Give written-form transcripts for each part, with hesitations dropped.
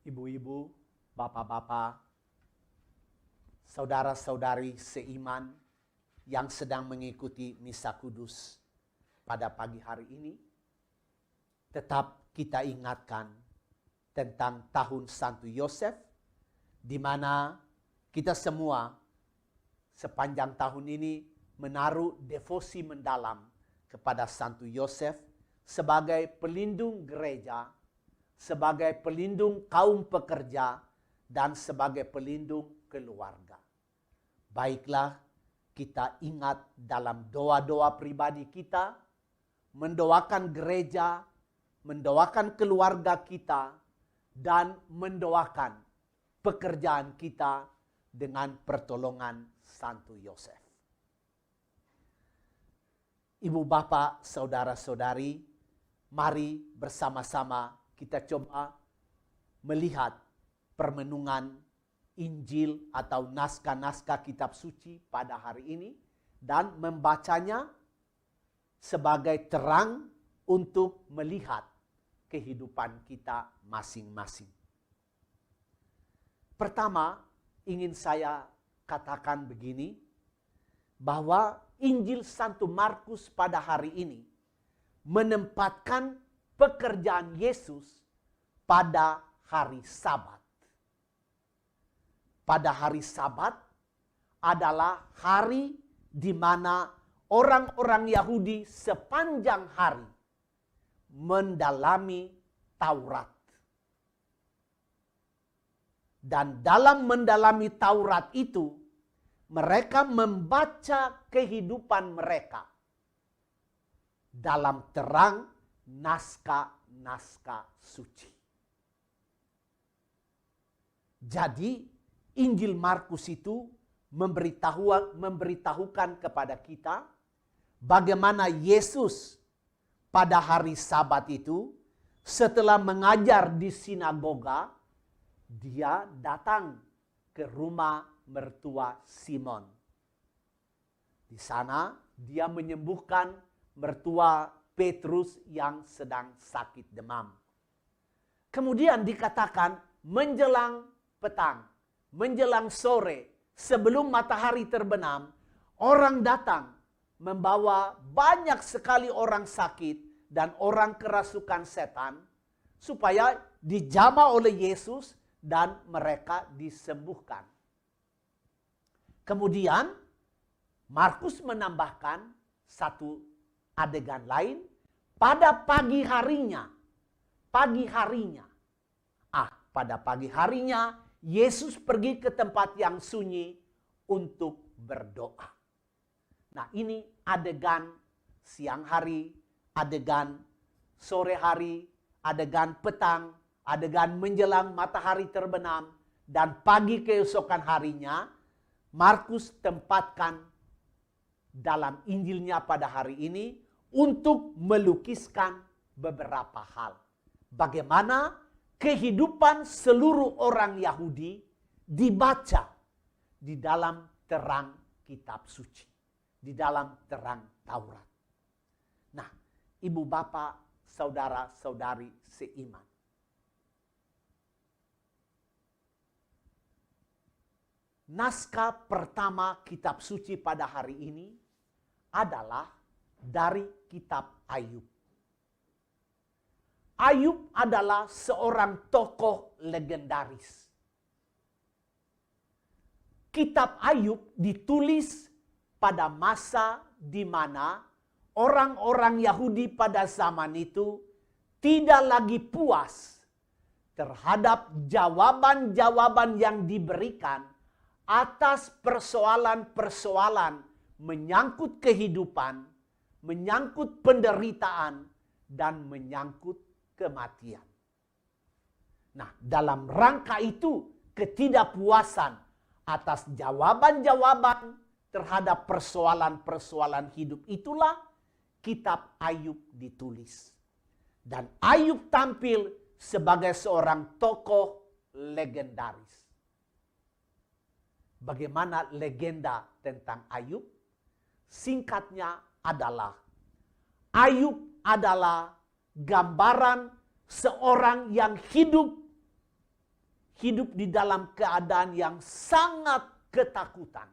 ibu-ibu, bapak-bapak, saudara-saudari seiman yang sedang mengikuti Misa Kudus pada pagi hari ini, tetap kita ingatkan tentang tahun Santo Yosef, di mana kita semua sepanjang tahun ini menaruh devosi mendalam kepada Santo Yosef sebagai pelindung gereja, sebagai pelindung kaum pekerja, dan sebagai pelindung keluarga. Baiklah, kita ingat dalam doa-doa pribadi kita, mendoakan gereja, mendoakan keluarga kita, dan mendoakan pekerjaan kita dengan pertolongan Santo Yosef. Ibu, bapak, saudara-saudari, mari bersama-sama kita coba melihat permenungan Injil atau naskah-naskah kitab suci pada hari ini dan membacanya sebagai terang untuk melihat kehidupan kita masing-masing. Pertama, ingin saya katakan begini, bahwa Injil Santo Markus pada hari ini menempatkan pekerjaan Yesus pada hari Sabat. Pada hari Sabat adalah hari di mana orang-orang Yahudi sepanjang hari mendalami Taurat. Dan dalam mendalami Taurat itu, mereka membaca kehidupan mereka dalam terang naskah-naskah suci. Jadi, Injil Markus itu memberitahukan kepada kita bagaimana Yesus pada hari Sabat itu setelah mengajar di sinagoga, dia datang ke rumah mertua Simon. Di sana dia menyembuhkan mertua Petrus yang sedang sakit demam. Kemudian dikatakan menjelang petang, menjelang sore, sebelum matahari terbenam, orang datang membawa banyak sekali orang sakit dan orang kerasukan setan supaya dijamah oleh Yesus dan mereka disembuhkan. Kemudian Markus menambahkan satu adegan lain pada pagi harinya. Pada pagi harinya Yesus pergi ke tempat yang sunyi untuk berdoa. Nah, ini adegan siang hari, adegan sore hari, adegan petang, adegan menjelang matahari terbenam, dan pagi keesokan harinya Markus tempatkan dalam Injilnya pada hari ini untuk melukiskan beberapa hal. Bagaimana kehidupan seluruh orang Yahudi dibaca di dalam terang kitab suci, di dalam terang Taurat. Nah, ibu bapak, saudara-saudari seiman, naskah pertama kitab suci pada hari ini adalah dari kitab Ayub. Ayub adalah seorang tokoh legendaris. Kitab Ayub ditulis pada masa di mana orang-orang Yahudi pada zaman itu tidak lagi puas terhadap jawaban-jawaban yang diberikan atas persoalan-persoalan menyangkut kehidupan, menyangkut penderitaan, dan menyangkut kematian. Nah, dalam rangka itu, ketidakpuasan atas jawaban-jawaban terhadap persoalan-persoalan hidup itulah kitab Ayub ditulis. Dan Ayub tampil sebagai seorang tokoh legendaris. Bagaimana legenda tentang Ayub? Singkatnya adalah, Ayub adalah gambaran seorang yang hidup hidup di dalam keadaan yang sangat ketakutan.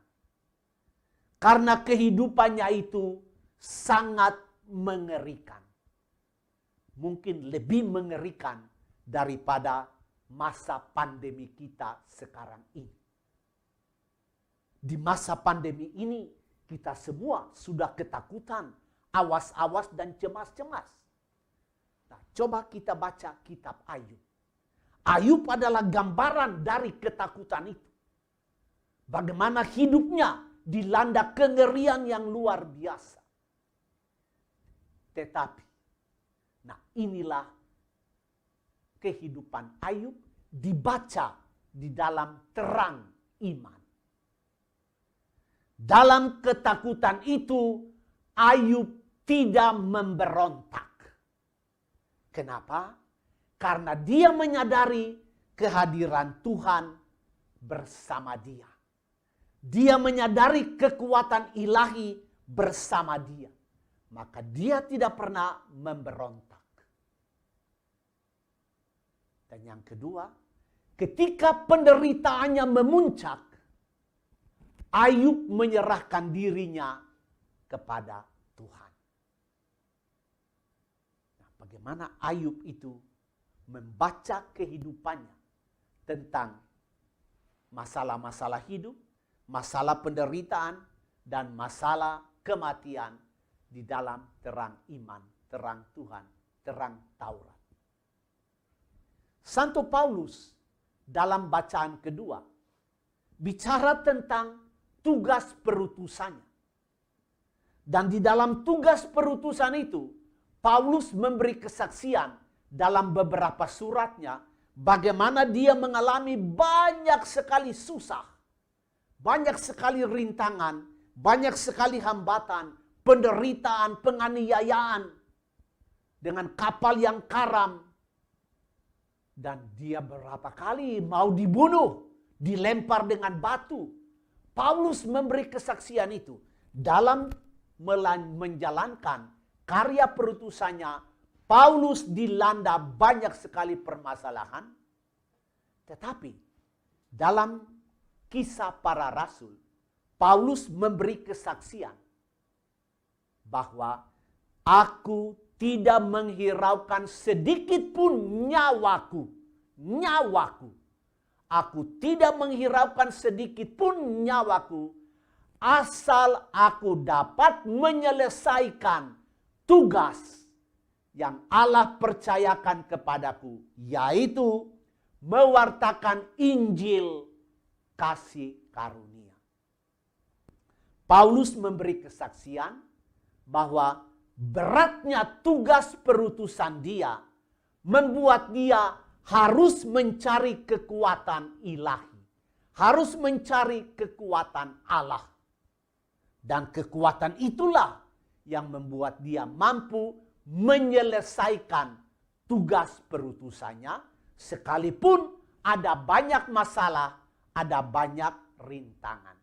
Karena kehidupannya itu sangat mengerikan. Mungkin lebih mengerikan daripada masa pandemi kita sekarang ini. Di masa pandemi ini kita semua sudah ketakutan, awas-awas dan cemas-cemas. Nah, coba kita baca kitab Ayub. Ayub adalah gambaran dari ketakutan itu. Bagaimana hidupnya dilanda kengerian yang luar biasa. Tetapi, nah inilah kehidupan Ayub dibaca di dalam terang iman. Dalam ketakutan itu, Ayub tidak memberontak. Kenapa? Karena dia menyadari kehadiran Tuhan bersama dia. Dia menyadari kekuatan ilahi bersama dia. Maka dia tidak pernah memberontak. Dan yang kedua, ketika penderitaannya memuncak, Ayub menyerahkan dirinya kepada Tuhan. Nah, bagaimana Ayub itu membaca kehidupannya tentang masalah-masalah hidup, masalah penderitaan, dan masalah kematian di dalam terang iman, terang Tuhan, terang Taurat. Santo Paulus dalam bacaan kedua bicara tentang tugas perutusannya. Dan di dalam tugas perutusan itu, Paulus memberi kesaksian dalam beberapa suratnya bagaimana dia mengalami banyak sekali susah, banyak sekali rintangan, banyak sekali hambatan, penderitaan, penganiayaan dengan kapal yang karam. Dan dia berapa kali mau dibunuh, dilempar dengan batu. Paulus memberi kesaksian itu dalam menjalankan karya perutusannya. Paulus dilanda banyak sekali permasalahan. Tetapi dalam Kisah Para Rasul, Paulus memberi kesaksian bahwa aku tidak menghiraukan sedikit pun nyawaku. Aku tidak menghiraukan sedikit pun nyawaku, asal aku dapat menyelesaikan tugas yang Allah percayakan kepadaku, yaitu mewartakan Injil kasih karunia. Paulus memberi kesaksian bahwa beratnya tugas perutusan dia membuat dia harus mencari kekuatan ilahi, harus mencari kekuatan Allah. Dan kekuatan itulah yang membuat dia mampu menyelesaikan tugas perutusannya sekalipun ada banyak masalah, ada banyak rintangan.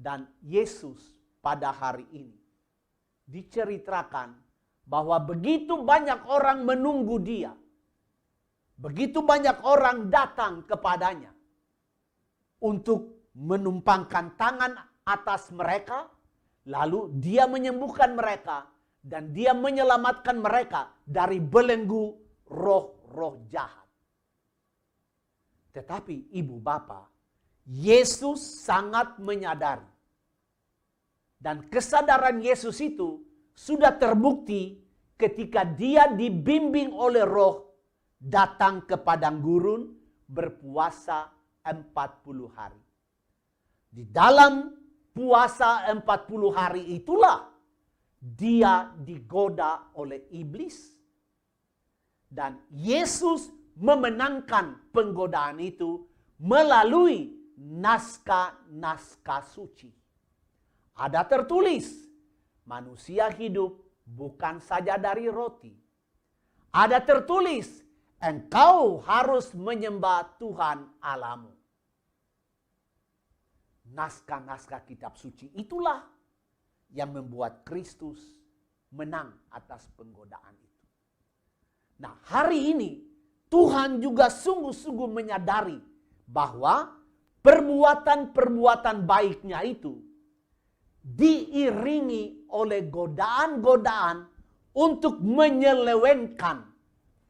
Dan Yesus pada hari ini diceritakan bahwa begitu banyak orang menunggu dia. Begitu banyak orang datang kepadanya untuk menumpangkan tangan atas mereka, lalu dia menyembuhkan mereka dan dia menyelamatkan mereka dari belenggu roh-roh jahat. Tetapi ibu bapa, Yesus sangat menyadari, dan kesadaran Yesus itu sudah terbukti ketika dia dibimbing oleh Roh datang ke padang gurun berpuasa 40 hari. Di dalam puasa 40 hari itulah dia digoda oleh iblis. Dan Yesus memenangkan penggodaan itu melalui naskah-naskah suci. Ada tertulis, manusia hidup bukan saja dari roti. Ada tertulis, engkau harus menyembah Tuhan Allahmu. Naskah-naskah kitab suci itulah yang membuat Kristus menang atas penggodaan itu. Nah, hari ini Tuhan juga sungguh-sungguh menyadari bahwa perbuatan-perbuatan baiknya itu diiringi oleh godaan-godaan untuk menyelewengkan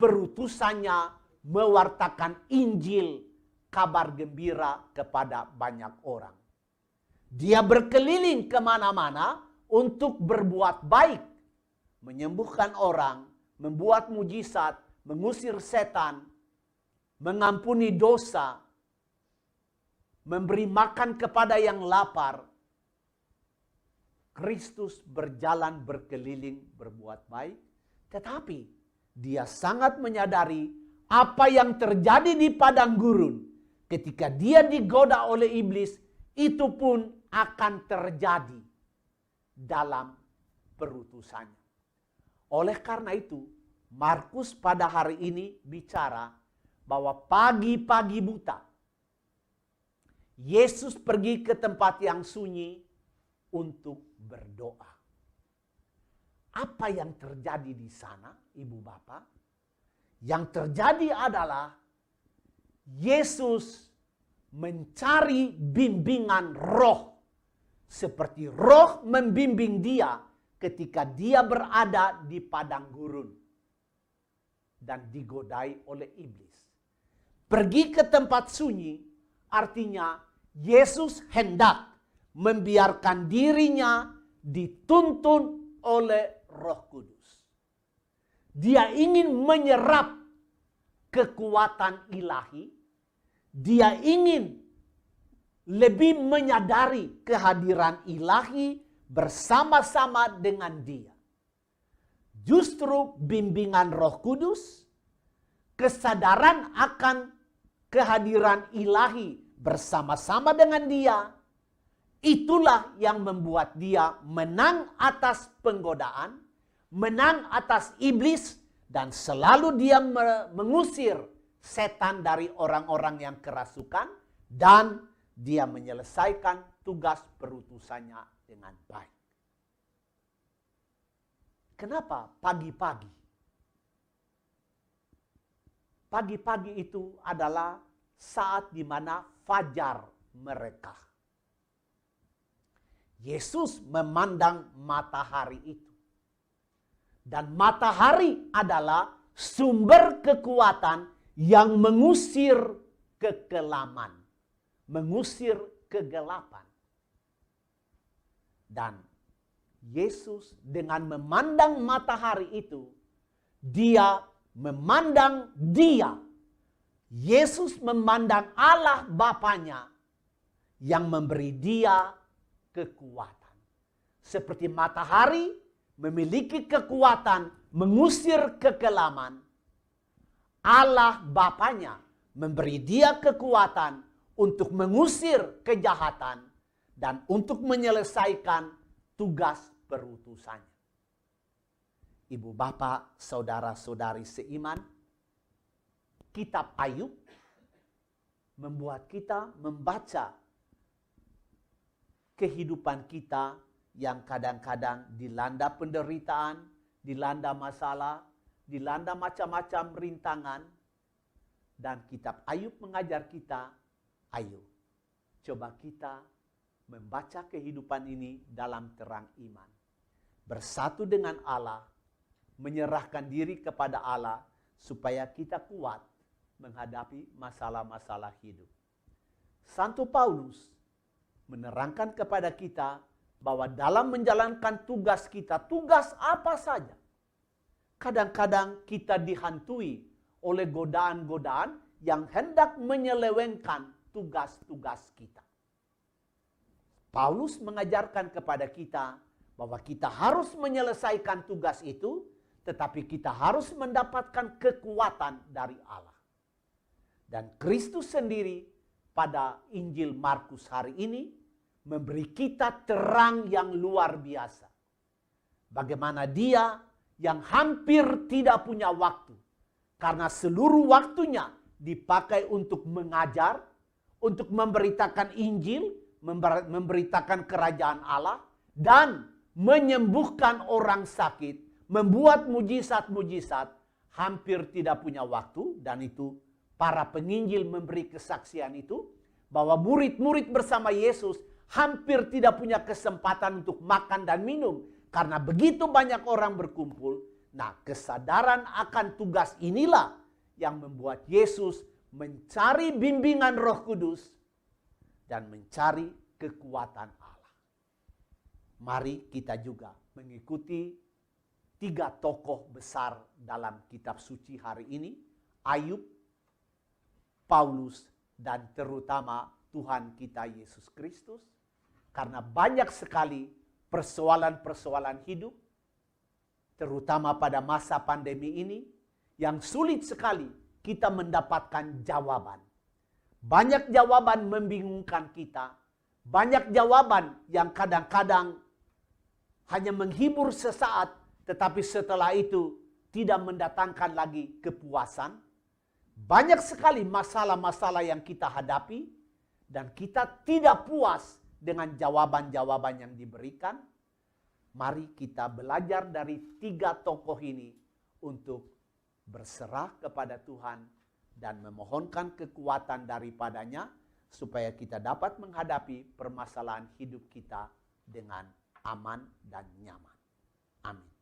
perutusannya mewartakan Injil, kabar gembira kepada banyak orang. Dia berkeliling kemana-mana untuk berbuat baik, menyembuhkan orang, membuat mujizat, mengusir setan, mengampuni dosa, memberi makan kepada yang lapar. Kristus berjalan berkeliling berbuat baik, tetapi dia sangat menyadari apa yang terjadi di padang gurun ketika dia digoda oleh iblis, itu pun akan terjadi dalam perutusannya. Oleh karena itu, Markus pada hari ini bicara bahwa pagi-pagi buta, Yesus pergi ke tempat yang sunyi untuk berdoa. Apa yang terjadi di sana, Ibu Bapak? Yang terjadi adalah Yesus mencari bimbingan roh. Seperti roh membimbing dia ketika dia berada di padang gurun dan digodai oleh iblis. Pergi ke tempat sunyi artinya Yesus hendak membiarkan dirinya dituntun oleh Roh Kudus. Dia ingin menyerap kekuatan ilahi. Dia ingin lebih menyadari kehadiran ilahi bersama-sama dengan dia. Justru bimbingan Roh Kudus, kesadaran akan kehadiran ilahi bersama-sama dengan dia, itulah yang membuat dia menang atas penggodaan, menang atas iblis, dan selalu dia mengusir setan dari orang-orang yang kerasukan, dan dia menyelesaikan tugas perutusannya dengan baik. Kenapa pagi-pagi? Pagi-pagi itu adalah saat di mana fajar mereka. Yesus memandang matahari itu. Dan matahari adalah sumber kekuatan yang mengusir kekelaman, mengusir kegelapan. Dan Yesus dengan memandang matahari itu, dia memandang dia. Yesus memandang Allah Bapanya yang memberi dia kekuatan. Seperti matahari memiliki kekuatan mengusir kekelaman, Allah Bapanya memberi dia kekuatan untuk mengusir kejahatan dan untuk menyelesaikan tugas perutusannya. Ibu bapak, saudara-saudari seiman, kitab Ayub membuat kita membaca kehidupan kita yang kadang-kadang dilanda penderitaan, dilanda masalah, dilanda macam-macam rintangan. Dan kitab Ayub mengajar kita, ayo coba kita membaca kehidupan ini dalam terang iman. Bersatu dengan Allah, menyerahkan diri kepada Allah supaya kita kuat menghadapi masalah-masalah hidup. Santo Paulus menerangkan kepada kita bahwa dalam menjalankan tugas kita, tugas apa saja, kadang-kadang kita dihantui oleh godaan-godaan yang hendak menyelewengkan tugas-tugas kita. Paulus mengajarkan kepada kita bahwa kita harus menyelesaikan tugas itu, tetapi kita harus mendapatkan kekuatan dari Allah. Dan Kristus sendiri pada Injil Markus hari ini memberi kita terang yang luar biasa. Bagaimana dia yang hampir tidak punya waktu, karena seluruh waktunya dipakai untuk mengajar, untuk memberitakan Injil, memberitakan kerajaan Allah, dan menyembuhkan orang sakit, membuat mujizat-mujizat, hampir tidak punya waktu, dan itu para penginjil memberi kesaksian itu, bahwa murid-murid bersama Yesus hampir tidak punya kesempatan untuk makan dan minum. Karena begitu banyak orang berkumpul. Nah, kesadaran akan tugas inilah yang membuat Yesus mencari bimbingan Roh Kudus dan mencari kekuatan Allah. Mari kita juga mengikuti 3 tokoh besar dalam kitab suci hari ini. Ayub, Paulus, dan terutama Tuhan kita Yesus Kristus. Karena banyak sekali persoalan-persoalan hidup, terutama pada masa pandemi ini, yang sulit sekali kita mendapatkan jawaban. Banyak jawaban membingungkan kita. Banyak jawaban yang kadang-kadang hanya menghibur sesaat, tetapi setelah itu tidak mendatangkan lagi kepuasan. Banyak sekali masalah-masalah yang kita hadapi, dan kita tidak puas dengan jawaban-jawaban yang diberikan. Mari kita belajar dari 3 tokoh ini untuk berserah kepada Tuhan dan memohonkan kekuatan daripadanya supaya kita dapat menghadapi permasalahan hidup kita dengan aman dan nyaman. Amin.